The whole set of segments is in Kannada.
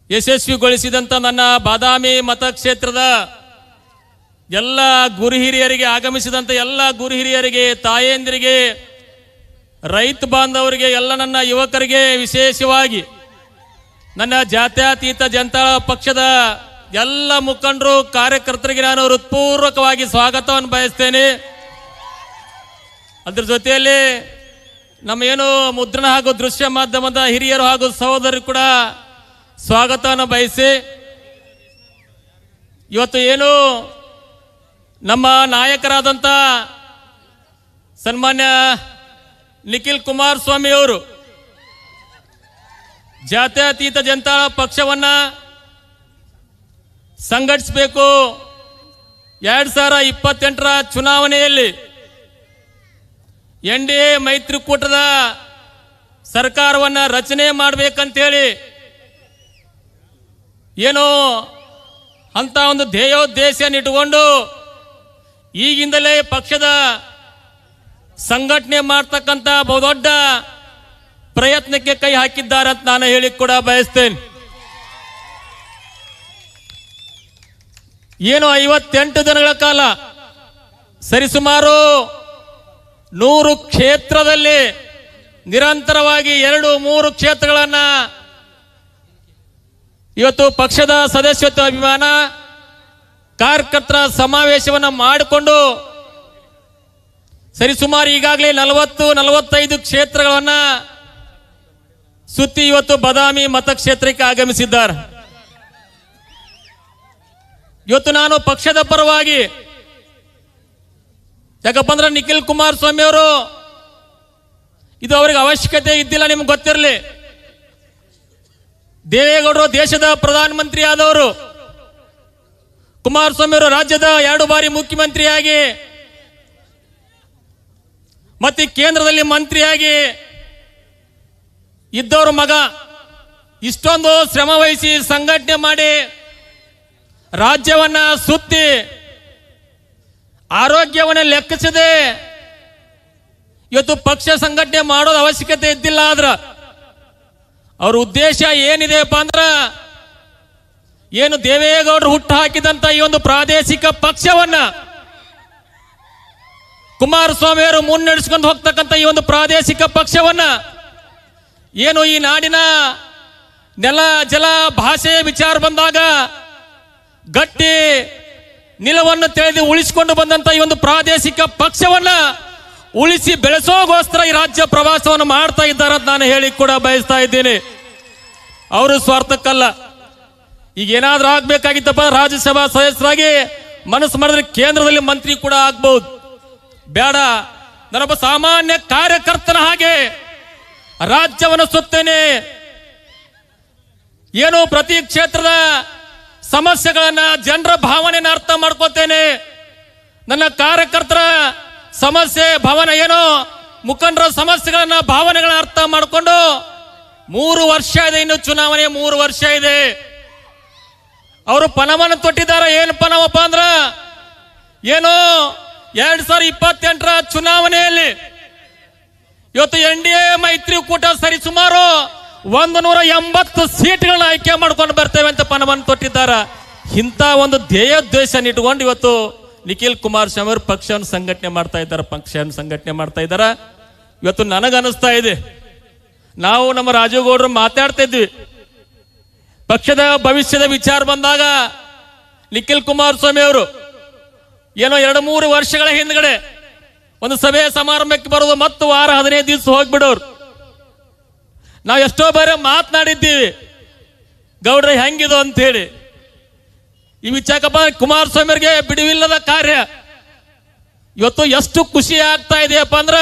ಯಶಸ್ವಿಗೊಳಿಸಿದಂಥ ನನ್ನ ಬಾದಾಮಿ ಮತಕ್ಷೇತ್ರದ ಎಲ್ಲ ಗುರು ಹಿರಿಯರಿಗೆ, ಆಗಮಿಸಿದಂಥ ಎಲ್ಲ ಗುರು ಹಿರಿಯರಿಗೆ, ತಾಯಂದಿರಿಗೆ, ರೈತ ಬಾಂಧವರಿಗೆ, ಎಲ್ಲ ನನ್ನ ಯುವಕರಿಗೆ, ವಿಶೇಷವಾಗಿ ನನ್ನ ಜಾತ್ಯತೀತ ಜನತಾ ಪಕ್ಷದ ಎಲ್ಲ ಮುಖಂಡರು, ಕಾರ್ಯಕರ್ತರಿಗೆ ನಾನು ಹೃತ್ಪೂರ್ವಕವಾಗಿ ಸ್ವಾಗತವನ್ನು ಬಯಸ್ತೇನೆ. ಅದ್ರ ಜೊತೆಯಲ್ಲಿ ನಮ್ಮ ಏನು ಮುದ್ರಣ ಹಾಗೂ ದೃಶ್ಯ ಮಾಧ್ಯಮದ ಹಿರಿಯರು ಹಾಗೂ ಸಹೋದರರು ಕೂಡ ಸ್ವಾಗತವನ್ನು ಬಯಸಿ, ಇವತ್ತು ಏನು ನಮ್ಮ ನಾಯಕರಾದಂಥ ಸನ್ಮಾನ್ಯ ನಿಖಿಲ್ ಕುಮಾರಸ್ವಾಮಿ ಅವರು ಜಾತ್ಯತೀತ ಜನತಾ ಪಕ್ಷವನ್ನ ಸಂಘಟಿಸಬೇಕು, 2028ರ ಚುನಾವಣೆಯಲ್ಲಿ NDA ಮೈತ್ರಿಕೂಟದ ಸರ್ಕಾರವನ್ನ ರಚನೆ ಮಾಡಬೇಕಂತೇಳಿ ಏನೋ ಅಂತ ಒಂದು ಧ್ಯೇಯೋದ್ದೇಶನ ಇಟ್ಟುಕೊಂಡು ಈಗಿಂದಲೇ ಪಕ್ಷದ ಸಂಘಟನೆ ಮಾಡ್ತಕ್ಕಂಥ ಬಹುದೊಡ್ಡ ಪ್ರಯತ್ನಕ್ಕೆ ಕೈ ಹಾಕಿದ್ದಾರೆ ಅಂತ ನಾನು ಹೇಳಿ ಕೂಡ ಬಯಸ್ತೇನೆ. ಏನು 58 ದಿನಗಳ ಕಾಲ ಸರಿಸುಮಾರು 100 ಕ್ಷೇತ್ರದಲ್ಲಿ ನಿರಂತರವಾಗಿ 2-3 ಕ್ಷೇತ್ರಗಳನ್ನ ಇವತ್ತು ಪಕ್ಷದ ಸದಸ್ಯತ್ವ ಅಭಿಮಾನ ಕಾರ್ಯಕರ್ತರ ಸಮಾವೇಶವನ್ನು ಮಾಡಿಕೊಂಡು ಸರಿಸುಮಾರು ಈಗಾಗಲೇ 40-45 ಕ್ಷೇತ್ರಗಳನ್ನ ಸುತ್ತಿ ಇವತ್ತು ಬಾದಾಮಿ ಮತಕ್ಷೇತ್ರಕ್ಕೆ ಆಗಮಿಸಿದ್ದಾರೆ. ಇವತ್ತು ನಾನು ಪಕ್ಷದ ಪರವಾಗಿ, ಯಾಕಪ್ಪ ಅಂದ್ರೆ ನಿಖಿಲ್ ಕುಮಾರಸ್ವಾಮಿ ಅವರು ಇದು ಅವರಿಗೆ ಅವಶ್ಯಕತೆ ಇದ್ದಿಲ್ಲ, ನಿಮ್ಗೆ ಗೊತ್ತಿರಲಿ. ದೇವೇಗೌಡರು ದೇಶದ ಪ್ರಧಾನಮಂತ್ರಿ ಆದವರು, ಕುಮಾರಸ್ವಾಮಿ ಅವರು ರಾಜ್ಯದ 2 ಬಾರಿ ಮುಖ್ಯಮಂತ್ರಿಯಾಗಿ ಮತ್ತೆ ಕೇಂದ್ರದಲ್ಲಿ ಮಂತ್ರಿಯಾಗಿ ಇದ್ದವರು ಮಗ. ಇಷ್ಟೊಂದು ಶ್ರಮ ವಹಿಸಿ ಸಂಘಟನೆ ಮಾಡಿ ರಾಜ್ಯವನ್ನ ಸುತ್ತಿ ಆರೋಗ್ಯವನ್ನ ಲೆಕ್ಕಿಸದೆ ಇವತ್ತು ಪಕ್ಷ ಸಂಘಟನೆ ಮಾಡೋದು ಅವಶ್ಯಕತೆ ಇದ್ದಿಲ್ಲ. ಆದ್ರ ಅವ್ರ ಉದ್ದೇಶ ಏನಿದೆಪ್ಪ ಅಂದ್ರ ಏನು ದೇವೇಗೌಡರು ಹುಟ್ಟು ಹಾಕಿದಂತ ಈ ಒಂದು ಪ್ರಾದೇಶಿಕ ಪಕ್ಷವನ್ನ ಕುಮಾರಸ್ವಾಮಿ ಅವರು ಮುನ್ನಡೆಸ್ಕೊಂಡು ಹೋಗ್ತಕ್ಕಂಥ ಈ ಒಂದು ಪ್ರಾದೇಶಿಕ ಪಕ್ಷವನ್ನ ಏನು ಈ ನಾಡಿನ ನೆಲ ಜಲ ಭಾಷೆಯ ವಿಚಾರ ಬಂದಾಗ ಗಟ್ಟಿ ನಿಲವನ್ನು ತಿಳಿದು ಉಳಿಸಿಕೊಂಡು ಬಂದಂತ ಈ ಒಂದು ಪ್ರಾದೇಶಿಕ ಪಕ್ಷವನ್ನ ಉಳಿಸಿ ಬೆಳೆಸೋಗೋಸ್ಕರ ಈ ರಾಜ್ಯ ಪ್ರವಾಸವನ್ನು ಮಾಡ್ತಾ ಇದ್ದಾರೆ ಅಂತ ನಾನು ಹೇಳಿ ಕೂಡ ಬಯಸ್ತಾ ಇದ್ದೀನಿ. ಅವರು ಸ್ವಾರ್ಥಕ್ಕಲ್ಲ. ಈಗ ಏನಾದ್ರೂ ಆಗ್ಬೇಕಾಗಿತ್ತಪ್ಪ, ರಾಜ್ಯಸಭಾ ಸದಸ್ಯರಾಗಿ ಮನಸ್ಸು ಮಾಡಿದ್ರೆ ಕೇಂದ್ರದಲ್ಲಿ ಮಂತ್ರಿ ಕೂಡ ಆಗ್ಬಹುದು. ಬೇಡ, ನಾನೊಬ್ಬ ಸಾಮಾನ್ಯ ಕಾರ್ಯಕರ್ತನ ಹಾಗೆ ರಾಜ್ಯವನ್ನು ಸುತ್ತೇನೆ. ಏನು ಪ್ರತಿ ಕ್ಷೇತ್ರದ ಸಮಸ್ಯೆಗಳನ್ನ, ಜನರ ಭಾವನೆಯನ್ನು ಅರ್ಥ ಮಾಡ್ಕೋತೇನೆ. ನನ್ನ ಕಾರ್ಯಕರ್ತರ ಸಮಸ್ಯೆ ಭಾವನೆ ಏನೋ ಮುಖಂಡರ ಸಮಸ್ಯೆಗಳನ್ನ, ಭಾವನೆಗಳನ್ನ ಅರ್ಥ ಮಾಡಿಕೊಂಡು 3 ವರ್ಷ ಇದೆ, ಇನ್ನು ಚುನಾವಣೆ 3 ವರ್ಷ ಇದೆ. ಅವರು ಪಣವನ್ನು ತೊಟ್ಟಿದ್ದಾರೆ. ಏನು ಪಣವಪ್ಪ ಅಂದ್ರ ಏನು 2028ರ ಚುನಾವಣೆಯಲ್ಲಿ ಇವತ್ತು NDA ಮೈತ್ರಿಕೂಟ ಸರಿಸುಮಾರು 180 ಸೀಟ್ಗಳನ್ನ ಆಯ್ಕೆ ಮಾಡ್ಕೊಂಡು ಬರ್ತೇವೆ ಅಂತ ಪಣವನ್ನು ತೊಟ್ಟಿದ್ದಾರೆ. ಇಂಥ ಒಂದು ಧ್ಯೇಯೋದ್ದೇಶ ಇಟ್ಕೊಂಡು ಇವತ್ತು ನಿಖಿಲ್ ಕುಮಾರಸ್ವಾಮಿ ಅವರು ಪಕ್ಷವನ್ನು ಸಂಘಟನೆ ಮಾಡ್ತಾ ಇದ್ದಾರೆ. ಇವತ್ತು ನನಗನ್ನಿಸ್ತಾ ಇದೆ, ನಾವು ನಮ್ಮ ರಾಜೇಗೌಡರು ಮಾತಾಡ್ತಾ ಇದ್ವಿ, ಪಕ್ಷದ ಭವಿಷ್ಯದ ವಿಚಾರ ಬಂದಾಗ ನಿಖಿಲ್ ಕುಮಾರಸ್ವಾಮಿ ಅವರು ಏನೋ 2-3 ವರ್ಷಗಳ ಹಿಂದ್ಗಡೆ ಒಂದು ಸಭೆ ಸಮಾರಂಭಕ್ಕೆ ಬರೋದು, ಮತ್ತು ವಾರ 15 ದಿವಸ ಹೋಗ್ಬಿಡೋರು. ನಾವು ಎಷ್ಟೋ ಬಾರಿ ಮಾತನಾಡಿದ್ದೀವಿ, ಗೌಡ್ರೆ ಹೆಂಗಿದು ಅಂತ ಹೇಳಿ. ಈ ವಿಚಾರಪ್ಪ ಕುಮಾರಸ್ವಾಮಿ ಅವರಿಗೆ ಬಿಡುವಿಲ್ಲದ ಕಾರ್ಯ. ಇವತ್ತು ಎಷ್ಟು ಖುಷಿ ಆಗ್ತಾ ಇದೆಯಪ್ಪ ಅಂದ್ರ,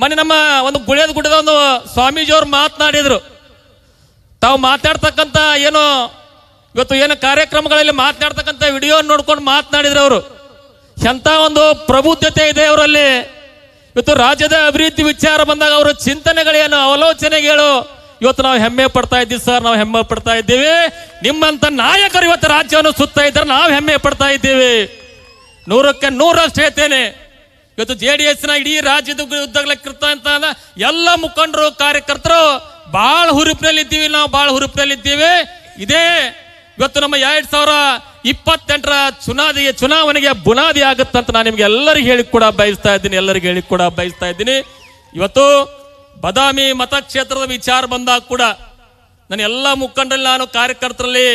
ಮೊನ್ನೆ ನಮ್ಮ ಒಂದು ಗುಡ್ಡದ ಒಂದು ಸ್ವಾಮೀಜಿಯವರು ಮಾತನಾಡಿದ್ರು. ತಾವು ಮಾತಾಡ್ತಕ್ಕಂಥ ಏನು ಇವತ್ತು ಏನು ಕಾರ್ಯಕ್ರಮಗಳಲ್ಲಿ ಮಾತನಾಡ್ತಕ್ಕಂಥ ವಿಡಿಯೋ ನೋಡ್ಕೊಂಡು ಮಾತನಾಡಿದ್ರು. ಅವರು ಎಂತ ಒಂದು ಪ್ರಬುದ್ಧತೆ ಇದೆ ಅವರಲ್ಲಿ. ಇವತ್ತು ರಾಜ್ಯದ ಅಭಿವೃದ್ಧಿ ವಿಚಾರ ಬಂದಾಗ ಅವರ ಚಿಂತನೆಗಳೇನು, ಅವಲೋಚನೆಗಳು ಇವತ್ತು ನಾವು ಹೆಮ್ಮೆ ಪಡ್ತಾ ಇದ್ದೀವಿ ಸರ್, ನಾವು ಹೆಮ್ಮೆ ಪಡ್ತಾ ಇದ್ದೀವಿ. ನಿಮ್ಮಂತ ನಾಯಕರು ಇವತ್ತು ರಾಜ್ಯವನ್ನು ಸುತ್ತಾ ಇದ್ದಾರೆ, ನಾವು ಹೆಮ್ಮೆ ಪಡ್ತಾ ಇದ್ದೀವಿ. 100ಕ್ಕೆ 100ರಷ್ಟು ಹೇಳ್ತೇನೆ. ಇವತ್ತು JDS ಇಡೀ ರಾಜ್ಯದ ಉದ್ದಗಲಕ್ಕಿರ್ತಂತ ಎಲ್ಲ ಮುಖಂಡರು, ಕಾರ್ಯಕರ್ತರು ಬಹಳ ಹುರುಪಿನಲ್ಲಿದ್ದೀವಿ, ನಾವು ಬಹಳ ಹುರುಪಿನಲ್ಲಿದ್ದೀವಿ. ಇದೇ ಇವತ್ತು ನಮ್ಮ 2028ರ ಚುನಾವಣೆಗೆ ಬುನಾದಿ ಆಗುತ್ತಂತ ನಾನು ನಿಮ್ಗೆ ಎಲ್ಲರಿಗೂ ಹೇಳಿ ಕೂಡ ಬಯಸ್ತಾ ಇದ್ದೀನಿ. ಇವತ್ತು ಬದಾಮಿ ಮತಕ್ಷೇತ್ರದ ವಿಚಾರ ಬಂದಾಗ ಕೂಡ ನನ್ನ ಎಲ್ಲ ಮುಖಂಡರಲ್ಲಿ, ನಾನು ಕಾರ್ಯಕರ್ತರಲ್ಲಿ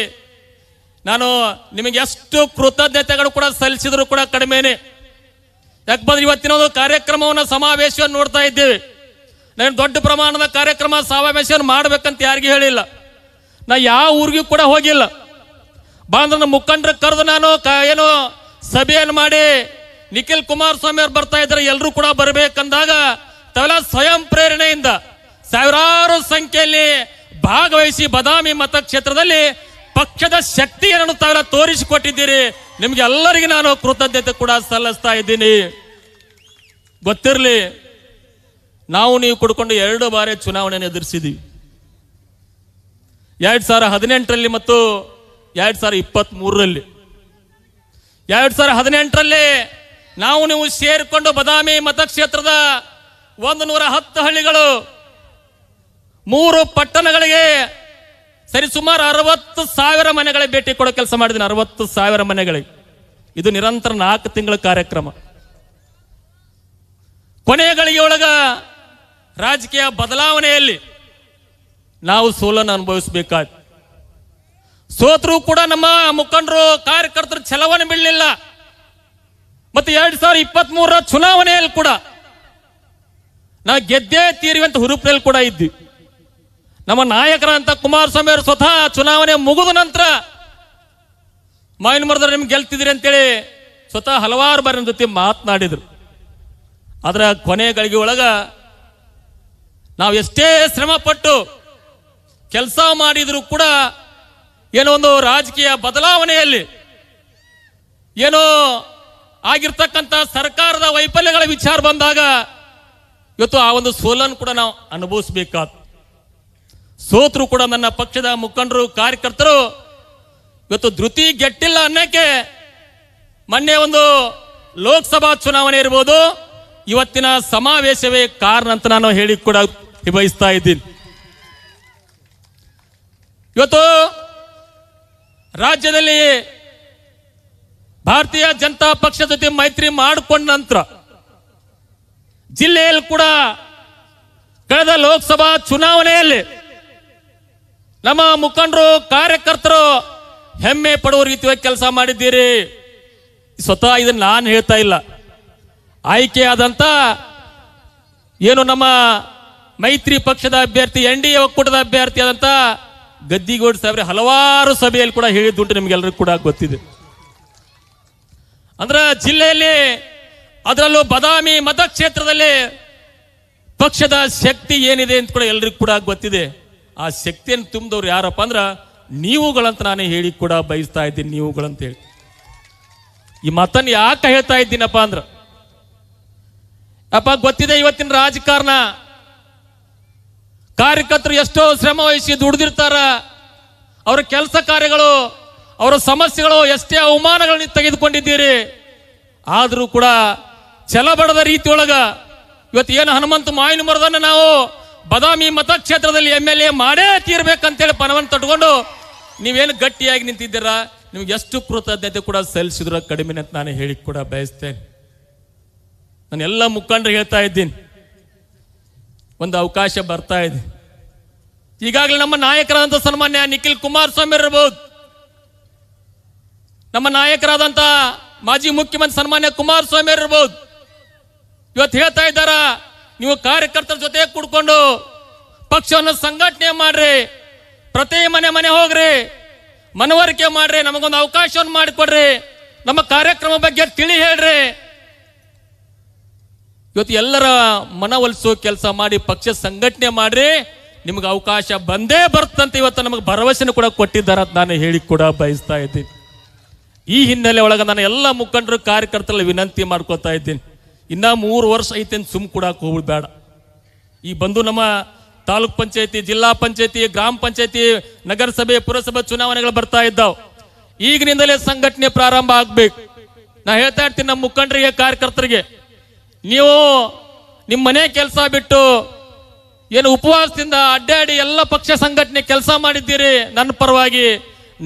ನಾನು ನಿಮಗೆ ಎಷ್ಟು ಕೃತಜ್ಞತೆಗಳು ಕೂಡ ಸಲ್ಲಿಸಿದ್ರು ಕೂಡ ಕಡಿಮೆನೆ. ಯಾಕೆ ಬಂದ್ರೆ ಇವತ್ತಿನ ಒಂದು ಕಾರ್ಯಕ್ರಮವನ್ನು, ಸಮಾವೇಶವನ್ನು ನೋಡ್ತಾ ಇದ್ದೇವೆ. ನಾನು ದೊಡ್ಡ ಪ್ರಮಾಣದ ಕಾರ್ಯಕ್ರಮ ಸಮಾವೇಶವನ್ನು ಮಾಡ್ಬೇಕಂತ ಯಾರಿಗೂ ಹೇಳಿಲ್ಲ. ನಾ ಯಾವ ಊರಿಗೂ ಕೂಡ ಹೋಗಿಲ್ಲ. ಬಾಂಧವನ ಮುಖಂಡರ ಕರೆದು ನಾನು ಏನು ಸಭೆಯನ್ನು ಮಾಡಿ ನಿಖಿಲ್ ಕುಮಾರಸ್ವಾಮಿ ಅವರು ಬರ್ತಾ ಇದ್ದಾರೆ, ಎಲ್ಲರೂ ಕೂಡ ಬರಬೇಕಂದಾಗ ತಾವೆಲ್ಲ ಸ್ವಯಂ ಪ್ರೇರಣೆಯಿಂದ ಸಾವಿರಾರು ಸಂಖ್ಯೆಯಲ್ಲಿ ಭಾಗವಹಿಸಿ ಬದಾಮಿ ಮತಕ್ಷೇತ್ರದಲ್ಲಿ ಪಕ್ಷದ ಶಕ್ತಿಯನ್ನು ತಾವೆಲ್ಲ ತೋರಿಸಿಕೊಟ್ಟಿದ್ದೀರಿ. ನಿಮ್ಗೆ ಎಲ್ಲರಿಗೂ ನಾನು ಕೃತಜ್ಞತೆ ಕೂಡ ಸಲ್ಲಿಸ್ತಾ ಇದ್ದೀನಿ. ಗೊತ್ತಿರಲಿ, ನಾವು ನೀವು ಕುಡ್ಕೊಂಡು 2 ಬಾರಿ ಚುನಾವಣೆಯನ್ನು ಎದುರಿಸಿದ್ದೀವಿ. 2018ರಲ್ಲಿ ಮತ್ತು 2023ರಲ್ಲಿ. 2018ರಲ್ಲಿ ನಾವು ನೀವು ಸೇರಿಕೊಂಡು ಬದಾಮಿ ಮತಕ್ಷೇತ್ರದ 110 ಹಳ್ಳಿಗಳು, 3 ಪಟ್ಟಣಗಳಿಗೆ ಸರಿಸುಮಾರು 60,000 ಮನೆಗಳಿಗೆ ಭೇಟಿ ಕೊಡೋ ಕೆಲಸ ಮಾಡಿದ್ದೀನಿ. 60,000 ಮನೆಗಳಿಗೆ. ಇದು ನಿರಂತರ 4 ತಿಂಗಳ ಕಾರ್ಯಕ್ರಮ. ಕೊನೆಯ ಗಳಿಗೆ ಒಳಗ ರಾಜಕೀಯ ಬದಲಾವಣೆಯಲ್ಲಿ ನಾವು ಸೋಲನ್ನು ಅನುಭವಿಸಬೇಕಾದ. ಸೋತರೂ ಕೂಡ ನಮ್ಮ ಮುಖಂಡರು, ಕಾರ್ಯಕರ್ತರು ಛಲವನ್ನು ಬಿಡಲಿಲ್ಲ. ಮತ್ತು 2023ರ ಚುನಾವಣೆಯಲ್ಲಿ ಕೂಡ ನಾವು ಗೆದ್ದೇ ತೀರುವಂತ ಹುರುಪಿನಲ್ಲಿ ಕೂಡ ಇದ್ವಿ. ನಮ್ಮ ನಾಯಕರಂತ ಕುಮಾರಸ್ವಾಮಿ ಅವರು ಸ್ವತಃ ಚುನಾವಣೆ ಮುಗಿದ ನಂತರ ಮಾವಿನ ಮರದಲ್ಲಿ ನಿಮ್ಗೆ ಗೆಲ್ತಿದ್ದೀರಿ ಅಂತೇಳಿ ಸ್ವತಃ ಹಲವಾರು ಬಾರಿ ನಮ್ಮ ಜೊತೆ ಮಾತನಾಡಿದ್ರು. ಅದರ ಕೊನೆ ಗಳಿಗೆ ಒಳಗ ನಾವು ಎಷ್ಟೇ ಶ್ರಮ ಪಟ್ಟು ಕೆಲಸ ಮಾಡಿದ್ರು ಕೂಡ ಏನೋ ಒಂದು ರಾಜಕೀಯ ಬದಲಾವಣೆಯಲ್ಲಿ ಏನೋ ಆಗಿರ್ತಕ್ಕಂಥ ಸರ್ಕಾರದ ವೈಫಲ್ಯಗಳ ವಿಚಾರ ಬಂದಾಗ ಇವತ್ತು ಆ ಒಂದು ಸೋಲನ್ನು ಕೂಡ ನಾವು ಅನುಭವಿಸಬೇಕಾದ. ಸೋತರು ಕೂಡ ನನ್ನ ಪಕ್ಷದ ಮುಖಂಡರು, ಕಾರ್ಯಕರ್ತರು ಇವತ್ತು ಧೃತಿ ಗೆಟ್ಟಿಲ್ಲ ಅನ್ನಕ್ಕೆ ಮೊನ್ನೆ ಒಂದು ಲೋಕಸಭಾ ಚುನಾವಣೆ ಇರ್ಬೋದು, ಇವತ್ತಿನ ಸಮಾವೇಶವೇ ಕಾರಣ ಅಂತ ನಾನು ಹೇಳಿ ಕೂಡ ಬಯಸ್ತಾ ಇದ್ದೀನಿ. ಇವತ್ತು ರಾಜ್ಯದಲ್ಲಿ ಭಾರತೀಯ ಜನತಾ ಪಕ್ಷದ ಜೊತೆ ಮೈತ್ರಿ ಮಾಡಿಕೊಂಡ ನಂತರ ಜಿಲ್ಲೆಯಲ್ಲಿ ಕೂಡ ಕಳೆದ ಲೋಕಸಭಾ ಚುನಾವಣೆಯಲ್ಲಿ ನಮ್ಮ ಮುಖಂಡರು, ಕಾರ್ಯಕರ್ತರು ಹೆಮ್ಮೆ ಪಡುವ ರೀತಿಯ ಕೆಲಸ ಮಾಡಿದ್ದೀರಿ. ಸ್ವತಃ ಇದನ್ನು ನಾನು ಹೇಳ್ತಾ ಇಲ್ಲ. ಆಯ್ಕೆಯಾದಂತ ಏನು ನಮ್ಮ ಮೈತ್ರಿ ಪಕ್ಷದ ಅಭ್ಯರ್ಥಿ, NDA ಒಕ್ಕೂಟದ ಅಭ್ಯರ್ಥಿ ಆದಂತ ಗದ್ದಿಗೌಡ ಸಾಹೇಬ್ರೆ ಹಲವಾರು ಸಭೆಯಲ್ಲಿ ಕೂಡ ಹೇಳಿದ್ದುಂಟು, ನಿಮ್ಗೆಲ್ಲರಿಗೂ ಕೂಡ ಗೊತ್ತಿದೆ. ಅಂದ್ರೆ ಜಿಲ್ಲೆಯಲ್ಲಿ, ಅದರಲ್ಲೂ ಬದಾಮಿ ಮತಕ್ಷೇತ್ರದಲ್ಲಿ ಪಕ್ಷದ ಶಕ್ತಿ ಏನಿದೆ ಅಂತ ಕೂಡ ಎಲ್ರಿಗೂ ಕೂಡ ಗೊತ್ತಿದೆ. ಆ ಶಕ್ತಿಯನ್ನು ತುಂಬಿದವ್ರು ಯಾರಪ್ಪ ಅಂದ್ರ ನೀವುಗಳಂತ ನಾನು ಹೇಳಿ ಕೂಡ ಬಯಸ್ತಾ ಇದ್ದೀನಿ. ನೀವುಗಳಂತ ಹೇಳಿ ಈ ಮಾತನ್ನು ಯಾಕೆ ಹೇಳ್ತಾ ಇದ್ದೀನಪ್ಪ ಅಂದ್ರ, ಅಪ್ಪ ಗೊತ್ತಿದೆ ಇವತ್ತಿನ ರಾಜಕಾರಣ, ಕಾರ್ಯಕರ್ತರು ಎಷ್ಟೋ ಶ್ರಮ ವಹಿಸಿ ದುಡಿದಿರ್ತಾರ. ಅವರ ಕೆಲಸ ಕಾರ್ಯಗಳು, ಅವರ ಸಮಸ್ಯೆಗಳು, ಎಷ್ಟೇ ಅವಮಾನಗಳನ್ನ ತೆಗೆದುಕೊಂಡಿದ್ದೀರಿ. ಆದರೂ ಕೂಡ ಛಲಬಡದ ರೀತಿಯೊಳಗ ಇವತ್ತು ಏನು ಹನುಮಂತ ಮಾವಿನ ಮರದನ್ನ ನಾವು ಬದಾಮಿ ಮತಕ್ಷೇತ್ರದಲ್ಲಿ MLA ಮಾಡೇ ತೀರ್ಬೇಕಂತೇಳಿ ಪಣವನ್ನು ತಟ್ಕೊಂಡು ನೀವೇನು ಗಟ್ಟಿಯಾಗಿ ನಿಂತಿದ್ದೀರಾ. ನಿಮ್ಗೆ ಎಷ್ಟು ಕೃತಜ್ಞತೆ ಕೂಡ ಸಲ್ಲಿಸಿದ್ರ ಕಡಿಮೆ ಅಂತ ನಾನು ಹೇಳಿ ಕೂಡ ಬಯಸ್ತೇನೆ. ನಾನು ಎಲ್ಲ ಮುಖಂಡರು ಹೇಳ್ತಾ ಇದ್ದೀನಿ, ಒಂದು ಅವಕಾಶ ಬರ್ತಾ ಇದೆ. ಈಗಾಗಲೇ ನಮ್ಮ ನಾಯಕರಾದಂಥ ಸನ್ಮಾನ್ಯ ನಿಖಿಲ್ ಕುಮಾರಸ್ವಾಮಿ ಇರಬಹುದು, ನಮ್ಮ ನಾಯಕರಾದಂಥ ಮಾಜಿ ಮುಖ್ಯಮಂತ್ರಿ ಸನ್ಮಾನ್ಯ ಕುಮಾರಸ್ವಾಮಿ ಇರಬಹುದು, ಇವತ್ತು ಹೇಳ್ತಾ ಇದ್ದಾರ, ನೀವು ಕಾರ್ಯಕರ್ತರ ಜೊತೆ ಕೂಡ್ಕೊಂಡು ಪಕ್ಷವನ್ನು ಸಂಘಟನೆ ಮಾಡ್ರಿ, ಪ್ರತಿ ಮನೆ ಹೋಗ್ರಿ, ಮನವರಿಕೆ ಮಾಡ್ರಿ, ನಮಗೊಂದು ಅವಕಾಶವನ್ನು ಮಾಡಿಕೊಡ್ರಿ, ನಮ್ಮ ಕಾರ್ಯಕ್ರಮ ಬಗ್ಗೆ ತಿಳಿ ಹೇಳ್ರಿ. ಇವತ್ತು ಎಲ್ಲರ ಮನವೊಲಿಸೋ ಕೆಲಸ ಮಾಡಿ ಪಕ್ಷ ಸಂಘಟನೆ ಮಾಡ್ರಿ, ನಿಮ್ಗೆ ಅವಕಾಶ ಬಂದೇ ಬರ್ತಂತ ಇವತ್ತು ನಮಗೆ ಭರವಸೆನೂ ಕೂಡ ಕೊಟ್ಟಿದ್ದಾರೆ ಅಂತ ನಾನು ಹೇಳಿ ಕೂಡ ಬಯಸ್ತಾ ಇದ್ದೀನಿ. ಈ ಹಿನ್ನೆಲೆ ಒಳಗೆ ನಾನು ಎಲ್ಲ ಮುಖಂಡರು, ಕಾರ್ಯಕರ್ತರಲ್ಲಿ ವಿನಂತಿ ಮಾಡ್ಕೋತಾ ಇದ್ದೀನಿ, ಇನ್ನ 3 ವರ್ಷ ಐತೆ ಸುಮ್ ಕೂಡ ಹೋಗ್ಬೇಡ. ಈ ಬಂದು ನಮ್ಮ ತಾಲೂಕ್ ಪಂಚಾಯತಿ, ಜಿಲ್ಲಾ ಪಂಚಾಯತಿ, ಗ್ರಾಮ ಪಂಚಾಯತಿ, ನಗರಸಭೆ, ಪುರಸಭೆ ಚುನಾವಣೆಗಳು ಬರ್ತಾ ಇದ್ದಾವೆ. ಈಗಿನಿಂದಲೇ ಸಂಘಟನೆ ಪ್ರಾರಂಭ ಆಗ್ಬೇಕು. ನಾ ಹೇಳ್ತಾ ಇರ್ತೀನಿ ನಮ್ಮ ಮುಖಂಡರಿಗೆ, ಕಾರ್ಯಕರ್ತರಿಗೆ, ನೀವು ನಿಮ್ಮ ಮನೆ ಕೆಲಸ ಬಿಟ್ಟು ಏನು ಉಪವಾಸದಿಂದ ಅಡ್ಡಾಡಿ ಎಲ್ಲ ಪಕ್ಷ ಸಂಘಟನೆ ಕೆಲಸ ಮಾಡಿದ್ದೀರಿ ನನ್ನ ಪರವಾಗಿ.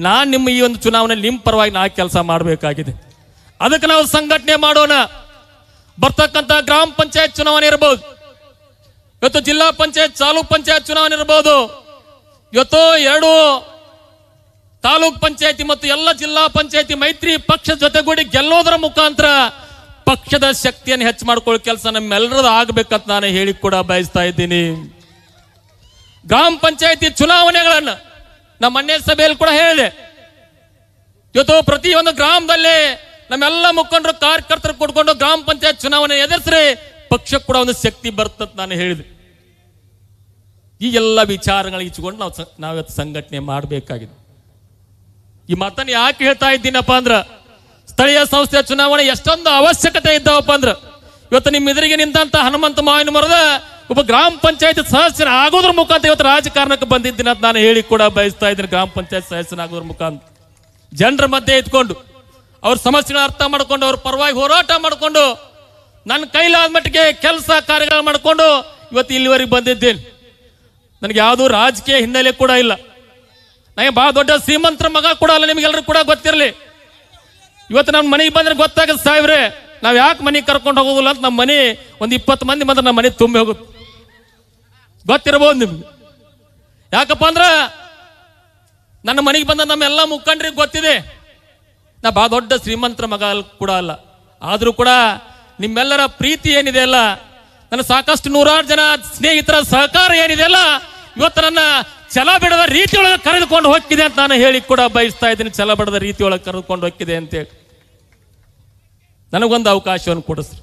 ನಾನು ನಿಮ್ಮ ಈ ಒಂದು ಚುನಾವಣೆಯಲ್ಲಿ ನಿಮ್ಮ ಪರವಾಗಿ ನಾ ಕೆಲಸ ಮಾಡಬೇಕಾಗಿದೆ. ಅದಕ್ಕೆ ನಾವು ಸಂಘಟನೆ ಮಾಡೋಣ. ಬರ್ತಕ್ಕಂಥ ಗ್ರಾಮ ಪಂಚಾಯತ್ ಚುನಾವಣೆ ಇರಬಹುದು, ಇವತ್ತು ಜಿಲ್ಲಾ ಪಂಚಾಯತ್ ತಾಲೂಕ್ ಪಂಚಾಯತ್ ಚುನಾವಣೆ ಇರಬಹುದು, ಇವತ್ತು 2 ತಾಲೂಕ್ ಪಂಚಾಯತಿ ಮತ್ತು ಎಲ್ಲ ಜಿಲ್ಲಾ ಪಂಚಾಯತಿ ಮೈತ್ರಿ ಪಕ್ಷ ಜೊತೆಗೂಡಿ ಗೆಲ್ಲೋದರ ಮುಖಾಂತರ ಪಕ್ಷದ ಶಕ್ತಿಯನ್ನು ಹೆಚ್ಚು ಮಾಡ್ಕೊಳ್ಳೋ ಕೆಲಸ ನಮ್ಮೆಲ್ಲರದ್ದು ಆಗ್ಬೇಕಂತ ನಾನು ಹೇಳಿ ಕೂಡ ಬಯಸ್ತಾ ಇದ್ದೀನಿ. ಗ್ರಾಮ ಪಂಚಾಯತಿ ಚುನಾವಣೆಗಳನ್ನು ನಮ್ಮ ಮೊನ್ನೆ ಸಭೆಯಲ್ಲಿ ಕೂಡ ಹೇಳಿದೆ. ಇವತ್ತು ಪ್ರತಿಯೊಂದು ಗ್ರಾಮದಲ್ಲಿ ನಮ್ಮೆಲ್ಲ ಮುಖಂಡರು ಕಾರ್ಯಕರ್ತರು ಕೊಡ್ಕೊಂಡು ಗ್ರಾಮ ಪಂಚಾಯತ್ ಚುನಾವಣೆ ಎದುರಿಸ್ರೆ ಪಕ್ಷಕ್ಕೆ ಕೂಡ ಒಂದು ಶಕ್ತಿ ಬರ್ತಂತ ನಾನು ಹೇಳಿದೆ. ಈ ಎಲ್ಲ ವಿಚಾರಗಳಿಗೆ ಇಚ್ಚಿಕೊಂಡು ನಾವಿವತ್ತು ಸಂಘಟನೆ ಮಾಡಬೇಕಾಗಿದೆ. ಈ ಮಾತನ್ನು ಯಾಕೆ ಹೇಳ್ತಾ ಇದ್ದೀನಪ್ಪ ಅಂದ್ರ, ಸ್ಥಳೀಯ ಸಂಸ್ಥೆಯ ಚುನಾವಣೆ ಎಷ್ಟೊಂದು ಅವಶ್ಯಕತೆ ಇದ್ದಾವಪ್ಪ ಅಂದ್ರ, ಇವತ್ತು ನಿಮ್ಮ ಎದುರಿಗೆ ನಿಂತ ಹನುಮಂತ ಮಾವಿನ ಮರದ ಒಬ್ಬ ಗ್ರಾಮ ಪಂಚಾಯತ್ ಸದಸ್ಯನ ಆಗೋದ್ರ ಮುಖಾಂತರ ಇವತ್ತು ರಾಜಕಾರಣಕ್ಕೆ ಬಂದಿದ್ದೀನಿ ಅಂತ ನಾನು ಹೇಳಿ ಕೂಡ ಬಯಸ್ತಾ ಇದ್ದೀನಿ. ಗ್ರಾಮ ಪಂಚಾಯತ್ ಸದಸ್ಯನಾಗೋದ್ರ ಮುಖಾಂತರ ಜನರ ಮಧ್ಯೆ ಇದ್ಕೊಂಡು ಅವ್ರ ಸಮಸ್ಯೆಗಳನ್ನ ಅರ್ಥ ಮಾಡ್ಕೊಂಡು ಅವ್ರ ಪರವಾಗಿ ಹೋರಾಟ ಮಾಡಿಕೊಂಡು ನನ್ನ ಕೈಲಾದ ಮಟ್ಟಿಗೆ ಕೆಲಸ ಕಾರ್ಯಗಳು ಮಾಡಿಕೊಂಡು ಇವತ್ತು ಇಲ್ಲಿವರೆಗೆ ಬಂದಿದ್ದೇನೆ. ನನಗೆ ಯಾವುದೂ ರಾಜಕೀಯ ಹಿನ್ನೆಲೆ ಕೂಡ ಇಲ್ಲ. ನನಗೆ ಬಹಳ ದೊಡ್ಡ ಶ್ರೀಮಂತರ ಮಗ ಕೂಡ ಅಲ್ಲ, ನಿಮಗೆಲ್ಲರೂ ಕೂಡ ಗೊತ್ತಿರಲಿ. ಇವತ್ತು ನಮ್ಮ ಮನೆಗೆ ಬಂದ್ರೆ ಗೊತ್ತಾಗುತ್ತೆ ಸಾಹೇಬ್ರೆ, ನಾವು ಯಾಕೆ ಮನೆಗೆ ಕರ್ಕೊಂಡು ಹೋಗೋದಿಲ್ಲ ಅಂತ. ನಮ್ಮ ಮನೆ ಒಂದು 20 ಮಂದಿ ಬಂದ್ರೆ ನಮ್ಮ ಮನೆ ತುಂಬಿ ಹೋಗುತ್ತೆ, ಗೊತ್ತಿರಬಹುದು ನಿಮ್ಗೆ. ಯಾಕಪ್ಪ ಅಂದ್ರ ನನ್ನ ಮನೆಗೆ ಬಂದ ನಮ್ಮೆಲ್ಲ ಮುಖಂಡರಿಗೆ ಗೊತ್ತಿದೆ, ನಾ ಬಹಳ ದೊಡ್ಡ ಶ್ರೀಮಂತರ ಮಗ ಕೂಡ ಅಲ್ಲ. ಆದ್ರೂ ಕೂಡ ನಿಮ್ಮೆಲ್ಲರ ಪ್ರೀತಿ ಏನಿದೆ ಅಲ್ಲ, ನನ್ನ ಸಾಕಷ್ಟು 100 ಜನ ಸ್ನೇಹಿತರ ಸಹಕಾರ ಏನಿದೆ ಅಲ್ಲ, ಇವತ್ತು ನನ್ನ ಛಲ ಬಿಡದ ರೀತಿಯೊಳಗೆ ಕರೆದುಕೊಂಡು ಹೋಗ್ತಿದೆ ಅಂತ ನಾನು ಹೇಳಿ ಕೂಡ ಬಯಸ್ತಾ ಇದ್ದೀನಿ. ಛಲ ಬಿಡದ ರೀತಿಯೊಳಗೆ ಕರೆದುಕೊಂಡು ಹೋಗ್ತಿದೆ ಅಂತೇಳಿ ನನಗೊಂದು ಅವಕಾಶವನ್ನು ಕೊಡಿಸ್ರಿ,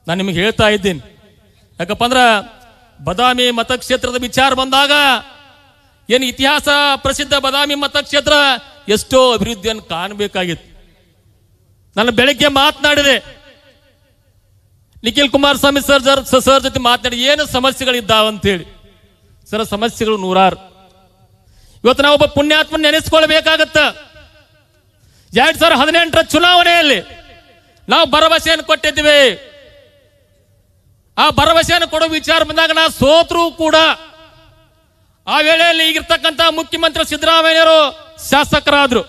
ನಾನು ನಿಮಗೆ ಹೇಳ್ತಾ ಇದ್ದೀನಿ. ಯಾಕಪ್ಪ ಅಂದ್ರ ಬದಾಮಿ ಮತಕ್ಷೇತ್ರದ ವಿಚಾರ ಬಂದಾಗ ಏನು ಇತಿಹಾಸ ಪ್ರಸಿದ್ಧ ಬದಾಮಿ ಮತಕ್ಷೇತ್ರ ಎಷ್ಟೋ ಅಭಿವೃದ್ಧಿಯನ್ನು ಕಾಣಬೇಕಾಗಿತ್ತು. ನಾನು ಬೆಳಗ್ಗೆ ಮಾತನಾಡಿದೆ, ನಿಖಿಲ್ ಕುಮಾರಸ್ವಾಮಿ ಸರ್ ಜೊತೆ ಮಾತನಾಡಿ ಏನು ಸಮಸ್ಯೆಗಳಿದ್ದಾವಂತೇಳಿ. ಸರ್ ಸಮಸ್ಯೆಗಳು 100. ಇವತ್ತು ನಾವು ಒಬ್ಬ ಪುಣ್ಯಾತ್ಮನ ನೆನೆಸ್ಕೊಳ್ಬೇಕಾಗತ್ತ. 2018ರ ಚುನಾವಣೆಯಲ್ಲಿ ನಾವು ಭರವಸೆಯನ್ನು ಕೊಟ್ಟಿದ್ದೀವಿ. ಆ ಭರವಸೆಯನ್ನು ಕೊಡೋ ವಿಚಾರ ಬಂದಾಗ ನಾ ಸೋತ್ರು ಕೂಡ ಆ ವೇಳೆಯಲ್ಲಿ ಈಗಿರ್ತಕ್ಕಂಥ ಮುಖ್ಯಮಂತ್ರಿ ಸಿದ್ದರಾಮಯ್ಯರು ಶಾಸಕರಾದ್ರು.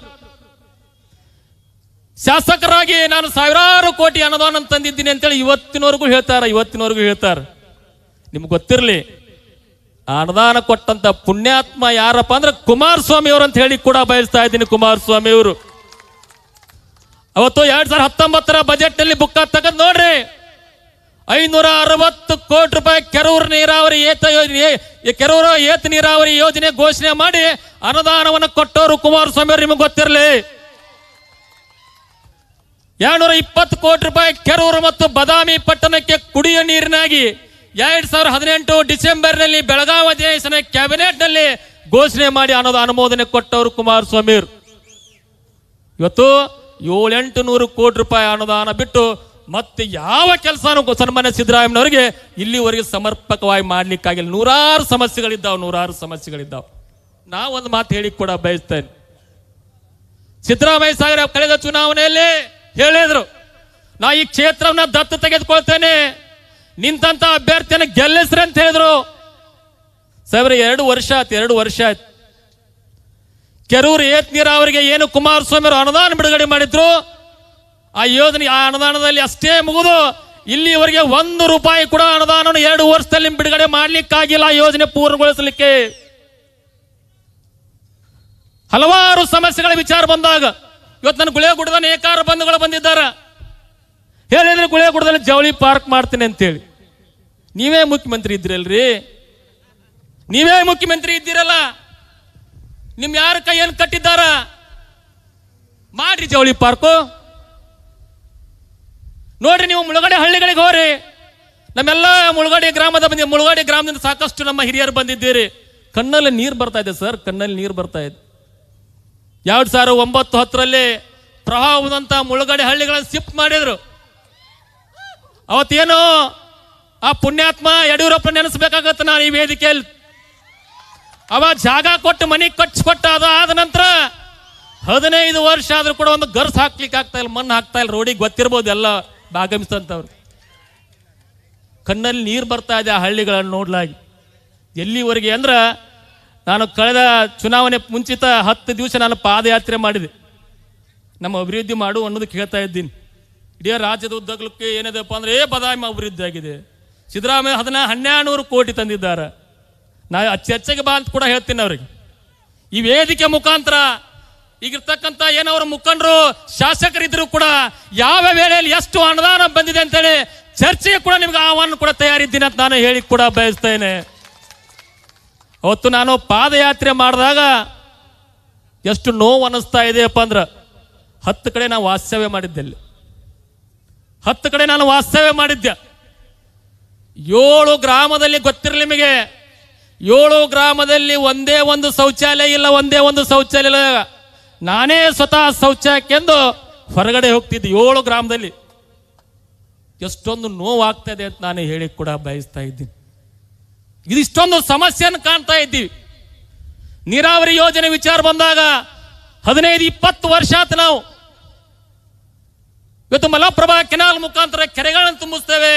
ಶಾಸಕರಾಗಿ ನಾನು ಸಾವಿರಾರು ಕೋಟಿ ಅನುದಾನ ತಂದಿದ್ದೀನಿ ಅಂತೇಳಿ ಇವತ್ತಿನವರೆಗೂ ಹೇಳ್ತಾರ. ನಿಮ್ಗೆ ಗೊತ್ತಿರಲಿ, ಆ ಅನುದಾನ ಕೊಟ್ಟಂತ ಪುಣ್ಯಾತ್ಮ ಯಾರಪ್ಪ ಅಂದ್ರೆ ಕುಮಾರಸ್ವಾಮಿ ಅವರು ಅಂತ ಹೇಳಿ ಕೂಡ ಬಯಸ್ತಾ ಇದ್ದೀನಿ. ಕುಮಾರಸ್ವಾಮಿ ಅವರು ಅವತ್ತು 2019ರ ಬಜೆಟ್ ನಲ್ಲಿ ಬುಕ್ಕ ತೆಗೆದು ನೋಡ್ರಿ, 560 ಕೋಟಿ ರೂಪಾಯಿ ಕೆರೂರು ನೀರಾವರಿ ಕೆರೂರು ಏತ ನೀರಾವರಿ ಯೋಜನೆ ಘೋಷಣೆ ಮಾಡಿ ಅನುದಾನವನ್ನು ಕೊಟ್ಟವರು ಕುಮಾರಸ್ವಾಮಿ ಅವರು. ನಿಮಗೆ ಗೊತ್ತಿರಲಿ, 220 ಕೋಟಿ ರೂಪಾಯಿ ಕೆರೂರು ಮತ್ತು ಬದಾಮಿ ಪಟ್ಟಣಕ್ಕೆ ಕುಡಿಯುವ ನೀರಿನಾಗಿ 2018 ಡಿಸೆಂಬರ್ನಲ್ಲಿ ಬೆಳಗಾವಿ ಅಧಿವೇಶನ ಕ್ಯಾಬಿನೆಟ್ ನಲ್ಲಿ ಘೋಷಣೆ ಮಾಡಿ ಅನುಮೋದನೆ ಕೊಟ್ಟವರು ಕುಮಾರಸ್ವಾಮಿ ಅವರು. ಇವತ್ತು 700-800 ಕೋಟಿ ರೂಪಾಯಿ ಅನುದಾನ ಬಿಟ್ಟು ಮತ್ತೆ ಯಾವ ಕೆಲಸನೂ ಸನ್ಮಾನ್ಯ ಸಿದ್ದರಾಮಯ್ಯನವರಿಗೆ ಇಲ್ಲಿವರೆಗೆ ಸಮರ್ಪಕವಾಗಿ ಮಾಡ್ಲಿಕ್ಕಾಗಿಲ್ಲ. 100 ಸಮಸ್ಯೆಗಳಿದ್ದಾವೆ. ನಾವೊಂದು ಮಾತು ಹೇಳಿ ಕೂಡ ಬಯಸ್ತೇನೆ. ಸಿದ್ದರಾಮಯ್ಯ ಸಾಗರ ಕಳೆದ ಚುನಾವಣೆಯಲ್ಲಿ ಹೇಳಿದ್ರು, ನಾ ಈ ಕ್ಷೇತ್ರವನ್ನ ದತ್ತು ತೆಗೆದುಕೊಳ್ತೇನೆ, ನಿಂತ ಅಭ್ಯರ್ಥಿಯನ್ನು ಗೆಲ್ಲಿಸ್ರಿ ಅಂತ ಹೇಳಿದ್ರು. ಸಾಹೇಬ್ರೆ 2 ವರ್ಷ ಆಯ್ತು. ಕೆರೂರು ಏತ್ ನೀರಾವರಿಗೆ ಏನು ಕುಮಾರಸ್ವಾಮಿ ಅವರು ಅನುದಾನ ಬಿಡುಗಡೆ ಮಾಡಿದ್ರು, ಆ ಯೋಜನೆ ಆ ಅನುದಾನದಲ್ಲಿ ಅಷ್ಟೇ ಮುಗಿದು ಇಲ್ಲಿವರೆಗೆ 1 ರೂಪಾಯಿ ಕೂಡ ಅನುದಾನವನ್ನು 2 ವರ್ಷದಲ್ಲಿ ಬಿಡುಗಡೆ ಮಾಡ್ಲಿಕ್ಕಾಗಿಲ್ಲ. ಆ ಯೋಜನೆ ಪೂರ್ಣಗೊಳಿಸಲಿಕ್ಕೆ ಹಲವಾರು ಸಮಸ್ಯೆಗಳ ವಿಚಾರ ಬಂದಾಗ ಇವತ್ತು ನನ್ನ ಗುಳೇಗುಡದ ನೇಕಾರ ಬಂಧುಗಳು ಬಂದಿದ್ದಾರೆ. ಹೇಳಿದ್ರೆ ಗುಳೇಗುಡದಲ್ಲಿ ಜವಳಿ ಪಾರ್ಕ್ ಮಾಡ್ತೀನಿ ಅಂತೇಳಿ. ನೀವೇ ಮುಖ್ಯಮಂತ್ರಿ ಇದ್ದೀರಲ್ರಿ, ನೀವೇ ಮುಖ್ಯಮಂತ್ರಿ ಇದ್ದೀರಲ್ಲ, ನಿಮ್ ಯಾರ ಕೈಯನ್ನು ಕಟ್ಟಿದ್ದಾರ? ಮಾಡ್ರಿ ಜವಳಿ ಪಾರ್ಕು. ನೋಡ್ರಿ, ನೀವು ಮುಳುಗಡೆ ಹಳ್ಳಿಗಳಿಗೆ ಹೋರಿ. ನಮ್ಮೆಲ್ಲ ಮುಳುಗಡೆ ಗ್ರಾಮದಿಂದ ಸಾಕಷ್ಟು ನಮ್ಮ ಹಿರಿಯರು ಬಂದಿದ್ದೀರಿ. ಕಣ್ಣಲ್ಲಿ ನೀರು ಬರ್ತಾ ಇದೆ ಸರ್, ಕಣ್ಣಲ್ಲಿ ನೀರು ಬರ್ತಾ ಇದೆ. 2009-10ರಲ್ಲಿ ಪ್ರವಾಹದಂತ ಮುಳುಗಡೆ ಹಳ್ಳಿಗಳನ್ನು ಶಿಫ್ಟ್ ಮಾಡಿದ್ರು. ಅವತ್ತೇನು ಆ ಪುಣ್ಯಾತ್ಮ ಯಡಿಯೂರಪ್ಪ ನೆನೆಸ್ಬೇಕಾಗತ್ತೆ ನಾನು ಈ ವೇದಿಕೆಯಲ್ಲಿ. ಅವ ಜಾಗ ಕೊಟ್ಟು ಮನೆ ಕಟ್ಟಿಸ್ಕೊಟ್ಟ. ಅದಾದ ನಂತರ 15 ವರ್ಷ ಆದ್ರೂ ಕೂಡ ಒಂದು ಗರ್ಸ್ ಹಾಕ್ಲಿಕ್ಕೆ ಆಗ್ತಾ ಇಲ್ಲ, ಮಣ್ಣು ಹಾಕ್ತಾ ಇಲ್ಲ ರೋಡಿಗೆ. ಗೊತ್ತಿರ್ಬೋದು ಎಲ್ಲ ಆಗಮಿಸ್ತಂತವ್ರು. ಕಣ್ಣಲ್ಲಿ ನೀರು ಬರ್ತಾ ಇದೆ ಆ ಹಳ್ಳಿಗಳನ್ನು ನೋಡ್ಲಾಗಿ. ಎಲ್ಲಿವರೆಗೆ ಅಂದ್ರೆ ನಾನು ಕಳೆದ ಚುನಾವಣೆ ಮುಂಚಿತ 10 ದಿವಸ ನಾನು ಪಾದಯಾತ್ರೆ ಮಾಡಿದೆ. ನಮ್ಮ ಅಭಿವೃದ್ಧಿ ಮಾಡು ಅನ್ನೋದಕ್ಕೆ ಹೇಳ್ತಾ ಇದ್ದೀನಿ. ಇಡೀ ರಾಜ್ಯದ ಉದ್ದಗಲಕ್ಕೆ ಏನಿದೆಪ್ಪ ಅಂದರೆ ಬದಾಮಿ ಅಭಿವೃದ್ಧಿ ಆಗಿದೆ. ಸಿದ್ದರಾಮಯ್ಯ 1200 ಕೋಟಿ ತಂದಿದ್ದಾರೆ. ನಾ ಹೆಚ್ಚೆಚ್ಚಾಗಿ ಬಾ ಅಂತ ಕೂಡ ಹೇಳ್ತೀನಿ ಅವ್ರಿಗೆ. ಈ ವೇದಿಕೆ ಮುಖಾಂತರ ಈಗಿರ್ತಕ್ಕಂಥ ಏನವ್ರ ಮುಖಂಡರು ಶಾಸಕರಿದ್ರು ಕೂಡ ಯಾವ ವೇಳೆಯಲ್ಲಿ ಎಷ್ಟು ಅನುದಾನ ಬಂದಿದೆ ಅಂತೇಳಿ ಚರ್ಚೆಗೆ ಕೂಡ ನಿಮ್ಗೆ ಆಹ್ವಾನ ಕೂಡ ತಯಾರಿದ್ದೀನಿ ಅಂತ ನಾನು ಹೇಳಿ ಕೂಡ ಬಯಸ್ತೇನೆ. ಅವತ್ತು ನಾನು ಪಾದಯಾತ್ರೆ ಮಾಡಿದಾಗ ಎಷ್ಟು ನೋವು ಅನ್ನಿಸ್ತಾ ಇದೆಯಪ್ಪ ಅಂದ್ರೆ 10 ಕಡೆ ನಾವು ವಾಸ್ತವ್ಯ ಮಾಡಿದ್ದೆ. ಅಲ್ಲಿ 10 ಕಡೆ ನಾನು ವಾಸ್ತವ್ಯ ಮಾಡಿದ್ದೆ. 7 ಗ್ರಾಮದಲ್ಲಿ ಗೊತ್ತಿರಲಿ ನಿಮಗೆ, 7 ಗ್ರಾಮದಲ್ಲಿ ಒಂದೇ ಒಂದು ಶೌಚಾಲಯ ಇಲ್ಲ, ಒಂದೇ ಒಂದು ಶೌಚಾಲಯ ಇಲ್ಲ. ನಾನೇ ಸ್ವತಃ ಶೌಚಾಲಯಕ್ಕೆಂದು ಹೊರಗಡೆ ಹೋಗ್ತಿದ್ದೆ 7 ಗ್ರಾಮದಲ್ಲಿ. ಎಷ್ಟೊಂದು ನೋವು ಆಗ್ತಾ ಇದೆ ಅಂತ ನಾನು ಹೇಳಿ ಕೂಡ ಬಯಸ್ತಾ ಇದ್ದೀನಿ. ಇದಿಷ್ಟೊಂದು ಸಮಸ್ಯೆಯನ್ನು ಕಾಣ್ತಾ ಇದ್ದೀವಿ. ನೀರಾವರಿ ಯೋಜನೆ ವಿಚಾರ ಬಂದಾಗ 15-20 ವರ್ಷ ಆಯ್ತು. ನಾವು ಇವತ್ತು ಮಲಪ್ರಭಾ ಕೆನಾಲ್ ಮುಖಾಂತರ ಕೆರೆಗಳನ್ನು ತುಂಬಿಸ್ತೇವೆ,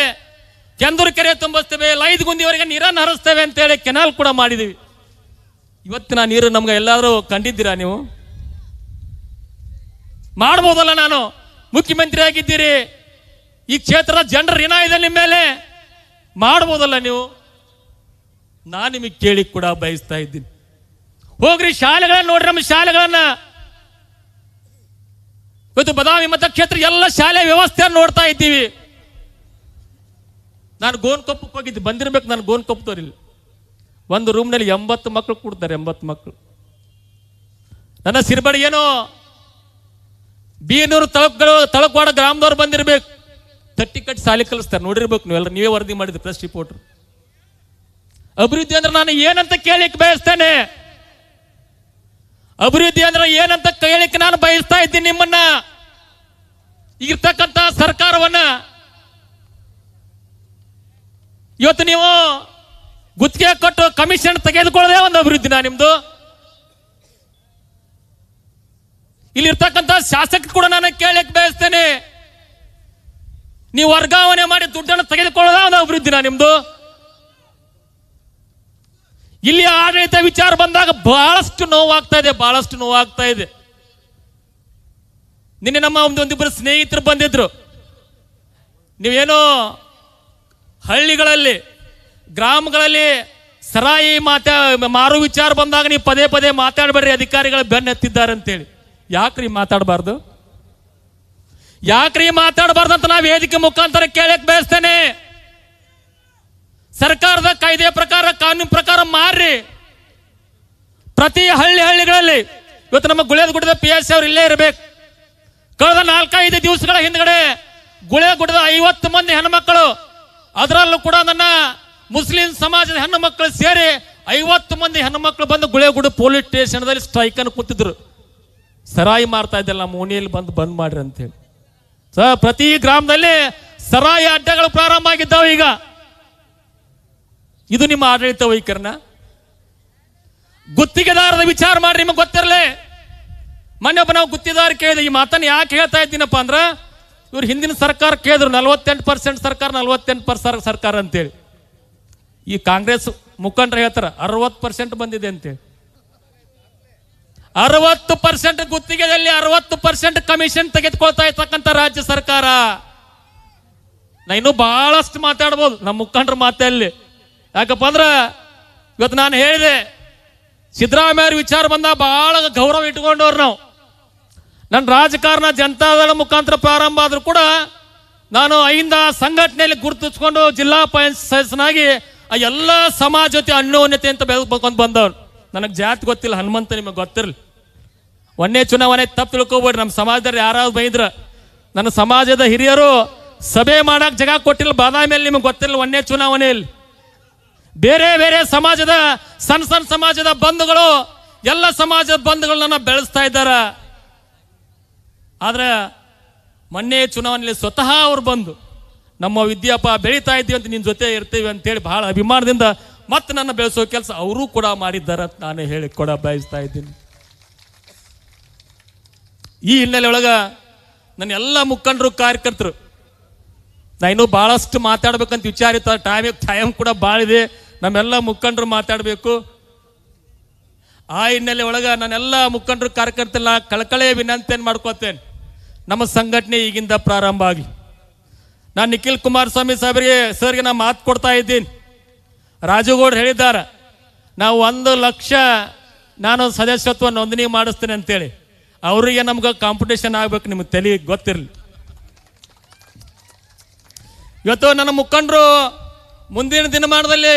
ಕೆಂದೂರು ಕೆರೆ ತುಂಬಿಸ್ತೇವೆ, ಲೈದ್ಗುಂದಿವರೆಗೆ ನೀರನ್ನು ಹರಿಸ್ತೇವೆ ಅಂತೇಳಿ ಕೆನಾಲ್ ಕೂಡ ಮಾಡಿದೀವಿ. ಇವತ್ತಿನ ನೀರು ನಮ್ಗೆ ಎಲ್ಲಾದರೂ ಕಂಡಿದ್ದೀರಾ ನೀವು? ಮಾಡ್ಬೋದಲ್ಲ? ನಾನು ಮುಖ್ಯಮಂತ್ರಿ ಆಗಿದ್ದೀರಿ, ಈ ಕ್ಷೇತ್ರದ ಜನರ ಋಣ ಇದೆ ನಿಮ್ಮ ಮೇಲೆ, ಮಾಡ್ಬೋದಲ್ಲ ನೀವು? ನಾನು ನಿಮಗೆ ಕೇಳಿ ಕೂಡ ಬಯಸ್ತಾ ಇದ್ದೀನಿ. ಹೋಗ್ರಿ ಶಾಲೆಗಳನ್ನ ನೋಡ್ರಿ, ನಮ್ಮ ಶಾಲೆಗಳನ್ನ. ಇವತ್ತು ಬದಾಮಿ ಮತಕ್ಷೇತ್ರ ಎಲ್ಲ ಶಾಲೆ ವ್ಯವಸ್ಥೆಯನ್ನು ನೋಡ್ತಾ ಇದ್ದೀವಿ. ನಾನು ಗೋನ್ಕೊಪ್ಪಕ್ಕೆ ಹೋಗಿದ್ದೆ, ಬಂದಿರ್ಬೇಕು. ನಾನು ಗೋನ್ಕೊಪ್ಪದವ್ರಿಲ್ಲ. ಒಂದು ರೂಮ್ನಲ್ಲಿ 80 ಮಕ್ಕಳು ಕೂಡ್ತಾರೆ, 80 ಮಕ್ಕಳು. ನನ್ನ ಸಿರ್ಬಡಿ ಏನೋ ಬೀನೂರು ತಳಕವಾಡ ಗ್ರಾಮದವ್ರು ಬಂದಿರ್ಬೇಕು. ತಟ್ಟಿ ಕಟ್ಟಿ ಸಾಲಿ ಕಲಿಸ್ತಾರೆ, ನೋಡಿರ್ಬೇಕು ನೀವೆಲ್ಲ. ನೀವೇ ವರದಿ ಮಾಡಿದ್ರಿ, ಪ್ರೆಸ್ ರಿಪೋರ್ಟರ್. ಅಭಿವೃದ್ಧಿ ಅಂದ್ರೆ ನಾನು ಏನಂತ ಕೇಳಿಕ್ ಬಯಸ್ತೇನೆ. ಅಭಿವೃದ್ಧಿ ಅಂದ್ರೆ ಏನಂತ ಕೇಳಿಕ್ ನಾನು ಬಯಸ್ತಾ ಇದ್ದೀನಿ ನಿಮ್ಮನ್ನ. ಈಗಿರ್ತಕ್ಕಂಥ ಸರ್ಕಾರವನ್ನ ಇವತ್ತು ನೀವು ಗುತ್ತಿಗೆ ಕೊಟ್ಟು ಕಮಿಷನ್ ತೆಗೆದುಕೊಳ್ಳದೆ ಒಂದು ಅಭಿವೃದ್ಧಿನ ನಿಮ್ದು? ಇಲ್ಲಿರ್ತಕ್ಕಂಥ ಶಾಸಕ ಕೂಡ ನಾನು ಕೇಳಕ್ ಬಯಸ್ತೇನೆ. ನೀವು ವರ್ಗಾವಣೆ ಮಾಡಿ ದುಡ್ಡನ್ನು ತೆಗೆದುಕೊಳ್ಳೋದ ಒಂದು ಅಭಿವೃದ್ಧಿನ ನಿಮ್ದು? ಇಲ್ಲಿ ಆಡಳಿತ ವಿಚಾರ ಬಂದಾಗ ಬಹಳಷ್ಟು ನೋವಾಗ್ತಾ ಇದೆ, ಬಹಳಷ್ಟು ನೋವಾಗ್ತಾ ಇದೆ. ನಿನ್ನೆ ನಮ್ಮ ಒಂದಿಬ್ಬರು ಸ್ನೇಹಿತರು ಬಂದಿದ್ರು. ನೀವೇನೋ ಹಳ್ಳಿಗಳಲ್ಲಿ ಗ್ರಾಮಗಳಲ್ಲಿ ಸರಾಯಿ ಮಾರು ವಿಚಾರ ಬಂದಾಗ ನೀವು ಪದೇ ಪದೇ ಮಾತಾಡಬೇಡ್ರಿ, ಅಧಿಕಾರಿಗಳು ಬೆನ್ನತ್ತಿದ್ದಾರೆ ಅಂತೇಳಿ. ಯಾಕ್ರಿ ಮಾತಾಡಬಾರ್ದು? ಯಾಕ್ರಿ ಮಾತಾಡಬಾರ್ದು ಅಂತ ನಾವು ವೇದಿಕೆ ಮುಖಾಂತರ ಕೇಳಕ್ ಬಯಸ್ತೇನೆ. ಸರ್ಕಾರದ ಕಾಯ್ದೆ ಪ್ರಕಾರ, ಕಾನೂನು ಪ್ರಕಾರ ಮಾರ್ರಿ. ಪ್ರತಿ ಹಳ್ಳಿಗಳಲ್ಲಿ ಇವತ್ತು ನಮ್ಮ ಗುಳೇದಗುಡ್ಡದ PSC ಅವರು ಇಲ್ಲೇ ಇರಬೇಕು. ಕಳೆದ 4-5 ದಿವಸಗಳ ಹಿಂದ್ಗಡೆ ಗುಳೇದಗುಡ್ಡದ 50 ಮಂದಿ ಹೆಣ್ಣುಮಕ್ಕಳು, ಅದರಲ್ಲೂ ಕೂಡ ನನ್ನ ಮುಸ್ಲಿಂ ಸಮಾಜದ ಹೆಣ್ಣು ಮಕ್ಕಳು ಸೇರಿ 50 ಮಂದಿ ಹೆಣ್ಣು ಮಕ್ಕಳು ಬಂದು ಗುಳೇದಗುಡ್ಡ ಪೊಲೀಸ್ ಸ್ಟೇಷನ್ದಲ್ಲಿ ಸ್ಟ್ರೈಕ್ ಅನ್ನು ಕೂತಿದ್ರು. ಸರಾಯಿ ಮಾರ್ತಾ ಇದ್ದಲ್ಲ, ನಮ್ಮ ಓಣಿಯಲ್ಲಿ ಬಂದ್ ಮಾಡ್ರಿ ಅಂತೇಳಿ. ಪ್ರತಿ ಗ್ರಾಮದಲ್ಲಿ ಸರಾಯಿ ಅಡ್ಡಗಳು ಪ್ರಾರಂಭ ಆಗಿದ್ದಾವೆ ಈಗ. ಇದು ನಿಮ್ಮ ಆಡಳಿತ ವೈಖರಿನ? ಗುತ್ತಿಗೆದಾರದ ವಿಚಾರ ಮಾಡ್ರಿ, ನಿಮಗೆ ಗೊತ್ತಿರಲಿ. ಮೊನ್ನೆ ಒಬ್ಬ ನಾವು ಗುತ್ತಿಗೆದಾರ ಕೇಳಿದೆ. ಈ ಮಾತನ್ನು ಯಾಕೆ ಹೇಳ್ತಾ ಇದ್ದೀನಪ್ಪ ಅಂದ್ರೆ, ಇವ್ರು ಹಿಂದಿನ ಸರ್ಕಾರ ಕೇಳಿದ್ರು 48% ಸರ್ಕಾರ, 48% ಸರ್ಕಾರ ಅಂತೇಳಿ. ಈ ಕಾಂಗ್ರೆಸ್ ಮುಖಂಡರು ಹೇಳ್ತಾರ 60% ಬಂದಿದೆ ಅಂತೇಳಿ. 60% ಗುತ್ತಿಗೆದಲ್ಲಿ 60% ಕಮಿಷನ್ ತೆಗೆದುಕೊಳ್ತಾ ಇರ್ತಕ್ಕಂಥ ರಾಜ್ಯ ಸರ್ಕಾರ. ನಾ ಇನ್ನೂ ಬಹಳಷ್ಟು ಮಾತಾಡ್ಬೋದು, ನಮ್ಮ ಮುಖಂಡರು ಮಾತಲ್ಲಿ. ಯಾಕಪ್ಪ ಅಂದ್ರ ಇವತ್ತು ನಾನು ಹೇಳಿದೆ, ಸಿದ್ದರಾಮಯ್ಯ ವಿಚಾರ ಬಂದಾಗ ಬಹಳ ಗೌರವ ಇಟ್ಕೊಂಡವ್ರು ನಾವು. ನನ್ನ ರಾಜಕಾರಣ ಜನತಾದಳ ಮುಖಾಂತರ ಪ್ರಾರಂಭ ಆದ್ರೂ ಕೂಡ ನಾನು ಅಹಿಂದ ಸಂಘಟನೆಯಲ್ಲಿ ಗುರುತಿಸ್ಕೊಂಡು ಜಿಲ್ಲಾ ಪಂಚಾಯತ್ ಸದಸ್ಯನಾಗಿ ಆ ಎಲ್ಲ ಸಮಾಜ ಜೊತೆ ಅನ್ಯೋನ್ಯತೆ ಅಂತ ಬೆಳೆದ್ಕೊಂಡು ಬಂದವ್ರು. ನನಗೆ ಜಾತಿ ಗೊತ್ತಿಲ್ಲ, ಹನುಮಂತ ನಿಮಗೆ ಗೊತ್ತಿರಲಿ. ಒಂದೇ ಚುನಾವಣೆ ತಪ್ಪು ತಿಳ್ಕೊಬೇಡ್ರಿ. ನಮ್ಮ ಸಮಾಜದಲ್ಲಿ ಯಾರಾದ್ರು ಬೈದ್ರ, ನನ್ನ ಸಮಾಜದ ಹಿರಿಯರು ಸಭೆ ಮಾಡಕ್ ಜಾಗ ಕೊಟ್ಟಿಲ್ಲ ಬಾದಾಮಿಯಲ್ಲಿ, ನಿಮಗೆ ಗೊತ್ತಿರಲಿಲ್ಲ. ಒಂದೇ ಚುನಾವಣೆಯಲ್ಲಿ ಬೇರೆ ಬೇರೆ ಸಮಾಜದ ಸಣ್ಣ ಸಮಾಜದ ಬಂಧುಗಳು, ಎಲ್ಲ ಸಮಾಜದ ಬಂಧುಗಳನ್ನ ಬೆಳೆಸ್ತಾ ಇದ್ದಾರ. ಆದ್ರೆ ಮೊನ್ನೆ ಚುನಾವಣೆಯಲ್ಲಿ ಸ್ವತಃ ಅವ್ರು ಬಂದು ನಮ್ಮ ವಿದ್ಯಾಪ ಬೆಳೀತಾ ಇದ್ದೀವಿ ಅಂತ ನಿನ್ನ ಜೊತೆ ಇರ್ತೀವಿ ಅಂತೇಳಿ ಬಹಳ ಅಭಿಮಾನದಿಂದ ಮತ್ತೆ ನನ್ನ ಬೆಳೆಸೋ ಕೆಲಸ ಅವರು ಕೂಡ ಮಾಡಿದ್ದಾರೆ ಅಂತ ನಾನು ಹೇಳಿ ಕೂಡ ಬಯಸ್ತಾ ಇದ್ದೀನಿ. ಈ ಹಿನ್ನೆಲೆ ಒಳಗ ನನ್ನ ಎಲ್ಲ ಮುಖಂಡರು, ಕಾರ್ಯಕರ್ತರು, ನಾ ಇನ್ನೂ ಬಹಳಷ್ಟು ಮಾತಾಡ್ಬೇಕಂತ ವಿಚಾರ ಇತ್ತು. ಟೈಮ್ ಕೂಡ ಭಾಳ ಇದೆ. ನಮ್ಮೆಲ್ಲ ಮುಖಂಡರು ಮಾತಾಡಬೇಕು. ಆ ಹಿನ್ನೆಲೆ ಒಳಗೆ ನಾನೆಲ್ಲ ಮುಖಂಡರು ಕಾರ್ಯಕರ್ತರೆಲ್ಲ ಕಳಕಳೆಯ ವಿನಂತಿಯನ್ನು ಮಾಡ್ಕೋತೇನೆ, ನಮ್ಮ ಸಂಘಟನೆ ಈಗಿಂದ ಪ್ರಾರಂಭ ಆಗಲಿ. ನಾನು ನಿಖಿಲ್ ಕುಮಾರಸ್ವಾಮಿ ಸರ್ಗೆ ನಾನು ಮಾತು ಕೊಡ್ತಾ ಇದ್ದೀನಿ. ರಾಜುಗೌಡರು ಹೇಳಿದ್ದಾರೆ, ನಾವು 1 ಲಕ್ಷ ನಾನು ಸದಸ್ಯತ್ವ ನೋಂದಣಿ ಮಾಡಿಸ್ತೇನೆ ಅಂತೇಳಿ. ಅವರಿಗೆ ನಮ್ಗೆ ಕಾಂಪಿಟೇಷನ್ ಆಗ್ಬೇಕು, ನಿಮ್ಗೆ ತಲೆ ಗೊತ್ತಿರಲಿ. ಇವತ್ತು ನನ್ನ ಮುಖಂಡರು ಮುಂದಿನ ದಿನಮಾನದಲ್ಲಿ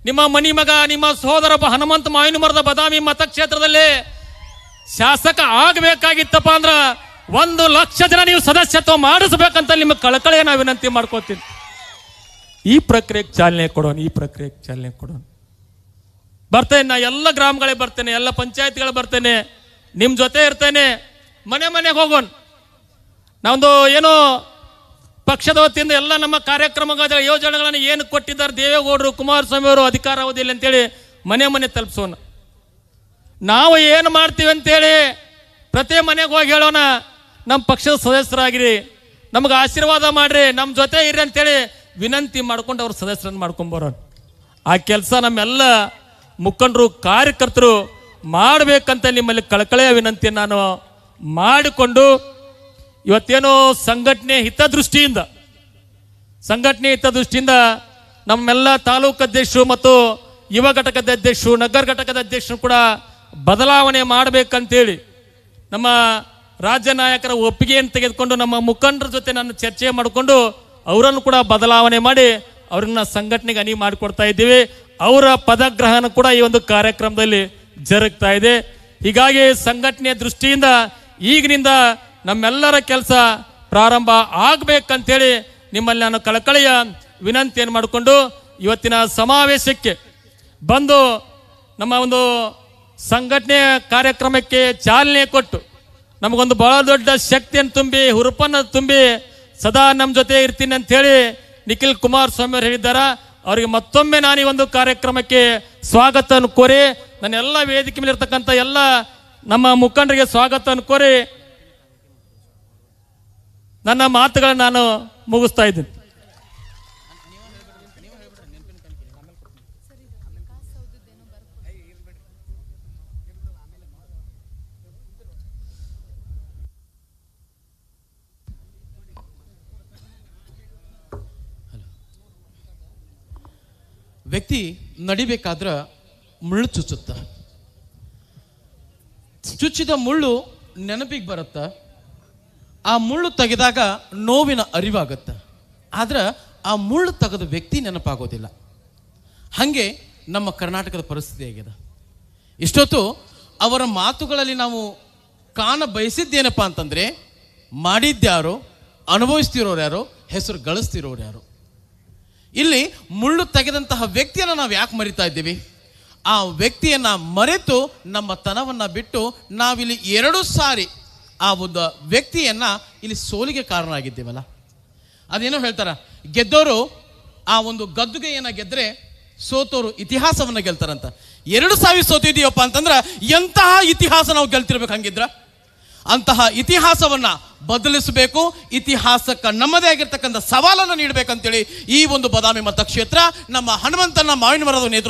ನಿಮ್ಮ ಮನಿ ಮಗ, ನಿಮ್ಮ ಸಹೋದರ ಹನುಮಂತ ಮಾವಿನ ಮರದ ಬದಾಮಿ ಮತಕ್ಷೇತ್ರದಲ್ಲಿ ಶಾಸಕ ಆಗಬೇಕಾಗಿತ್ತಪ್ಪ ಅಂದ್ರೆ 1 ಲಕ್ಷ ಜನ ನೀವು ಸದಸ್ಯತ್ವ ಮಾಡಿಸ್ಬೇಕಂತ ನಿಮ್ಮ ಕಳಕಳಿಯ ನಾವು ವಿನಂತಿ ಮಾಡ್ಕೋತೀನಿ. ಈ ಪ್ರಕ್ರಿಯೆಗೆ ಚಾಲನೆ ಕೊಡೋಣ. ಬರ್ತೇನೆ, ನಾ ಎಲ್ಲ ಗ್ರಾಮಗಳಿಗೆ ಬರ್ತೇನೆ, ಎಲ್ಲ ಪಂಚಾಯತ್ಗಳು ಬರ್ತೇನೆ, ನಿಮ್ಮ ಜೊತೆ ಇರ್ತೇನೆ. ಮನೆಗೆ ಹೋಗೋಣ. ನಾವೊಂದು ಏನೋ ಪಕ್ಷದ ವತಿಯಿಂದ ಎಲ್ಲ ನಮ್ಮ ಕಾರ್ಯಕ್ರಮಗಳ ಯೋಜನೆಗಳನ್ನು ಏನು ಕೊಟ್ಟಿದ್ದಾರೆ ದೇವೇಗೌಡರು, ಕುಮಾರಸ್ವಾಮಿ ಅವರು ಅಧಿಕಾರ ಅವಧಿಯಲ್ಲಿ ಅಂತೇಳಿ ಮನೆ ತಲುಪಿಸೋಣ. ನಾವು ಏನು ಮಾಡ್ತೀವಿ ಅಂತೇಳಿ ಪ್ರತಿ ಮನೆಗೆ ಹೋಗಿ ಹೇಳೋಣ, ನಮ್ಮ ಪಕ್ಷದ ಸದಸ್ಯರಾಗಿರಿ, ನಮಗೆ ಆಶೀರ್ವಾದ ಮಾಡ್ರಿ, ನಮ್ಮ ಜೊತೆ ಇರ್ರಿ ಅಂತೇಳಿ ವಿನಂತಿ ಮಾಡ್ಕೊಂಡು ಅವ್ರ ಸದಸ್ಯರನ್ನು ಮಾಡ್ಕೊಂಬರೋಣ. ಆ ಕೆಲಸ ನಮ್ಮೆಲ್ಲ ಮುಖಂಡರು ಕಾರ್ಯಕರ್ತರು ಮಾಡಬೇಕಂತ ನಿಮ್ಮಲ್ಲಿ ಕಳಕಳೆಯ ವಿನಂತಿಯನ್ನು ನಾನು ಮಾಡಿಕೊಂಡು, ಇವತ್ತೇನೋ ಸಂಘಟನೆ ಹಿತದೃಷ್ಟಿಯಿಂದ ನಮ್ಮೆಲ್ಲ ತಾಲೂಕು ಅಧ್ಯಕ್ಷರು ಮತ್ತು ಯುವ ಘಟಕದ ಅಧ್ಯಕ್ಷರು, ನಗರ ಘಟಕದ ಅಧ್ಯಕ್ಷರು ಕೂಡ ಬದಲಾವಣೆ ಮಾಡಬೇಕಂತೇಳಿ ನಮ್ಮ ರಾಜ್ಯ ನಾಯಕರ ಒಪ್ಪಿಗೆಯನ್ನು ತೆಗೆದುಕೊಂಡು ನಮ್ಮ ಮುಖಂಡರ ಜೊತೆ ನಾನು ಚರ್ಚೆ ಮಾಡಿಕೊಂಡು ಅವರನ್ನು ಕೂಡ ಬದಲಾವಣೆ ಮಾಡಿ ಅವ್ರನ್ನ ಸಂಘಟನೆಗೆ ಅಣಿ ಮಾಡಿಕೊಡ್ತಾ ಇದ್ದೀವಿ. ಅವರ ಪದಗ್ರಹಣ ಕೂಡ ಈ ಒಂದು ಕಾರ್ಯಕ್ರಮದಲ್ಲಿ ಜರುಗ್ತಾ ಇದೆ. ಹೀಗಾಗಿ ಸಂಘಟನೆಯ ದೃಷ್ಟಿಯಿಂದ ಈಗಿನಿಂದ ನಮ್ಮೆಲ್ಲರ ಕೆಲಸ ಪ್ರಾರಂಭ ಆಗಬೇಕಂತೇಳಿ ನಿಮ್ಮಲ್ಲಿ ನಾನು ಕಳಕಳಿಯ ವಿನಂತಿಯನ್ನು ಮಾಡಿಕೊಂಡು ಇವತ್ತಿನ ಸಮಾವೇಶಕ್ಕೆ ಬಂದು ನಮ್ಮ ಒಂದು ಸಂಘಟನೆಯ ಕಾರ್ಯಕ್ರಮಕ್ಕೆ ಚಾಲನೆ ಕೊಟ್ಟು ನಮಗೊಂದು ಬಹಳ ದೊಡ್ಡ ಶಕ್ತಿಯನ್ನು ತುಂಬಿ, ಹುರುಪನ್ನು ತುಂಬಿ ಸದಾ ನಮ್ಮ ಜೊತೆ ಇರ್ತೀನಿ ಅಂತೇಳಿ ನಿಖಿಲ್ ಕುಮಾರಸ್ವಾಮಿ ಅವರು ಹೇಳಿದ್ದಾರೆ. ಅವರಿಗೆ ಮತ್ತೊಮ್ಮೆ ನಾನು ಈ ಒಂದು ಕಾರ್ಯಕ್ರಮಕ್ಕೆ ಸ್ವಾಗತವನ್ನು ಕೋರಿ, ನನ್ನ ಎಲ್ಲ ವೇದಿಕೆ ಮೇಲೆ ಇರ್ತಕ್ಕಂಥ ಎಲ್ಲ ನಮ್ಮ ಮುಖಂಡರಿಗೆ ಸ್ವಾಗತವನ್ನು ಕೋರಿ ನನ್ನ ಮಾತುಗಳನ್ನು ನಾನು ಮುಗಿಸ್ತಾ ಇದ್ದೀನಿ. ವ್ಯಕ್ತಿ ನಡಿಬೇಕಾದ್ರೆ ಮುಳ್ಳು ಚುಚ್ಚಿದ ಮುಳ್ಳು ನೆನಪಿಗೆ ಬರುತ್ತ, ಆ ಮುಳ್ಳು ತೆಗೆದಾಗ ನೋವಿನ ಅರಿವಾಗತ್ತೆ, ಆದ್ರೆ ಆ ಮುಳ್ಳು ತೆಗೆದ ವ್ಯಕ್ತಿ ನೆನಪಾಗೋದಿಲ್ಲ. ಹಾಗೆ ನಮ್ಮ ಕರ್ನಾಟಕದ ಪರಿಸ್ಥಿತಿ ಆಗಿದೆ. ಇಷ್ಟೊತ್ತು ಅವರ ಮಾತುಗಳಲ್ಲಿ ನಾವು ಕಾಣ ಬಯಸಿದ್ದೇನಪ್ಪ ಅಂತಂದ್ರೆ, ಮಾಡಿದ್ಯಾರು, ಅನುಭವಿಸ್ತಿರೋರು ಯಾರು, ಹೆಸರು ಗಳಿಸ್ತಿರೋರು ಯಾರು. ಇಲ್ಲಿ ಮುಳ್ಳು ತೆಗೆದಂತಹ ವ್ಯಕ್ತಿಯನ್ನು ನಾವು ಯಾಕೆ ಮರಿತಾ ಇದ್ದೀವಿ? ಆ ವ್ಯಕ್ತಿಯನ್ನ ಮರೆತು ನಮ್ಮ ತನವನ್ನ ಬಿಟ್ಟು ನಾವಿಲ್ಲಿ 2 ಸಾರಿ ಆ ಒಂದು ವ್ಯಕ್ತಿಯನ್ನ ಇಲ್ಲಿ ಸೋಲಿಗೆ ಕಾರಣ ಆಗಿದ್ದೇವಲ್ಲ. ಅದೇನೋ ಹೇಳ್ತಾರ, ಗೆದ್ದೋರು ಆ ಒಂದು ಗದ್ದುಗೆಯನ್ನ ಗೆದ್ರೆ ಸೋತೋರು ಇತಿಹಾಸವನ್ನ ಗೆಲ್ತಾರಂತ. 2 ಸಾರಿ ಸೋತಿದೀವಪ್ಪ ಅಂತಂದ್ರೆ ಎಂತಹ ಇತಿಹಾಸ ನಾವು ಗೆಲ್ತಿರ್ಬೇಕು. ಹಂಗಿದ್ರ ಅಂತಹ ಇತಿಹಾಸವನ್ನ ಬದಲಿಸಬೇಕು, ಇತಿಹಾಸಕ್ಕೆ ನಮ್ಮದೇ ಆಗಿರ್ತಕ್ಕಂಥ ಸವಾಲನ್ನು ನೀಡಬೇಕಂತೇಳಿ ಈ ಒಂದು ಬದಾಮಿ ಮತಕ್ಷೇತ್ರ ನಮ್ಮ ಹನುಮಂತನ ಮಾವಿನ ಮರದ ನೇತೃತ್ವ